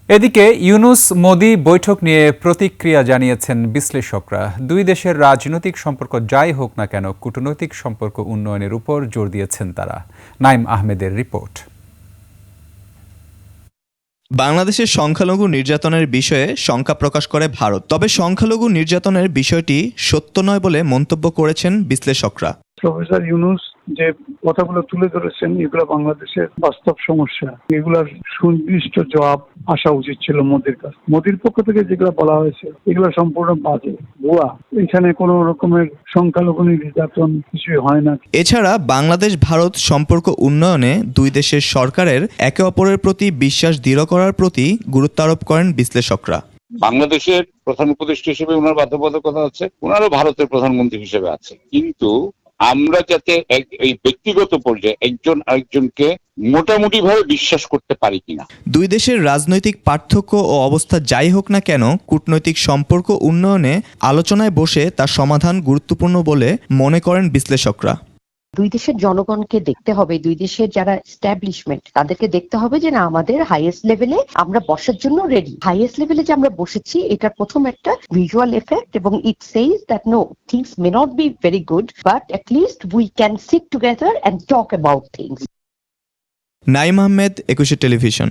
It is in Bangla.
এদিকে ইউনূস মোদি বৈঠক নিয়ে প্রতিক্রিয়া জানিয়েছেন বিশ্লেষকরা। দুই দেশের রাজনৈতিক সম্পর্ক যাই হোক না কেন, কূটনৈতিক সম্পর্ক উন্নয়নের উপর জোর দিয়েছেন তারা। নাইম আহমেদের রিপোর্ট। বাংলাদেশের সংখ্যালঘু নির্যাতনের বিষয়ে শঙ্কা প্রকাশ করে ভারত, তবে সংখ্যালঘু নির্যাতনের বিষয়টি সত্য নয় বলে মন্তব্য করেছেন বিশ্লেষকরা। প্রফেসর ইউনূস যে কথাগুলো তুলে ধরেছেন, এগুলো বাংলাদেশের বাস্তব সমস্যা, এগুলার সুনির্দিষ্ট জবাব আসা উচিত ছিল মোদির কাছে। মোদির পক্ষ থেকে যেগুলো বলা হয়েছে এগুলো সম্পূর্ণ বাজে, ভুয়া। এখানে কোনো রকমের সংখ্যালঘু নির্যাতন কিছুই হয় না। এছাড়া বাংলাদেশ ভারত সম্পর্ক উন্নয়নে দুই দেশের সরকারের একে অপরের প্রতি বিশ্বাস দৃঢ় করার প্রতি গুরুত্ব আরোপ করেন বিশ্লেষকরা। বাংলাদেশের প্রধান উপদেষ্টা হিসেবে ওনার বাধ্যবাধকতা আছে, ওনারও ভারতের প্রধানমন্ত্রী হিসেবে আছে, কিন্তু আমরা যাতে এই ব্যক্তিগত পর্যায়ে একজন আরেকজনকে মোটামুটি ভাবে বিশ্বাস করতে পারি কিনা। দুই দেশের রাজনৈতিক পার্থক্য ও অবস্থা যাই হোক না কেন, কূটনৈতিক সম্পর্ক উন্নয়নে আলোচনায় বসে তার সমাধান গুরুত্বপূর্ণ বলে মনে করেন বিশ্লেষকরা। দুই দেশের জনগণকে দেখতে হবে, দুই দেশের যারা এস্টাবলিশমেন্ট তাদেরকে দেখতে হবে যে না, আমাদের হাইয়েস্ট লেভেলে আমরা বসার জন্য রেডি। হাইয়েস্ট লেভেলে যে আমরা বসেছি, এটার প্রথম একটা ভিজুয়াল এফেক্ট, এবং it says that no, things may not be very good, but at least we can sit together and talk about things. Naim Ahmed, 21 television.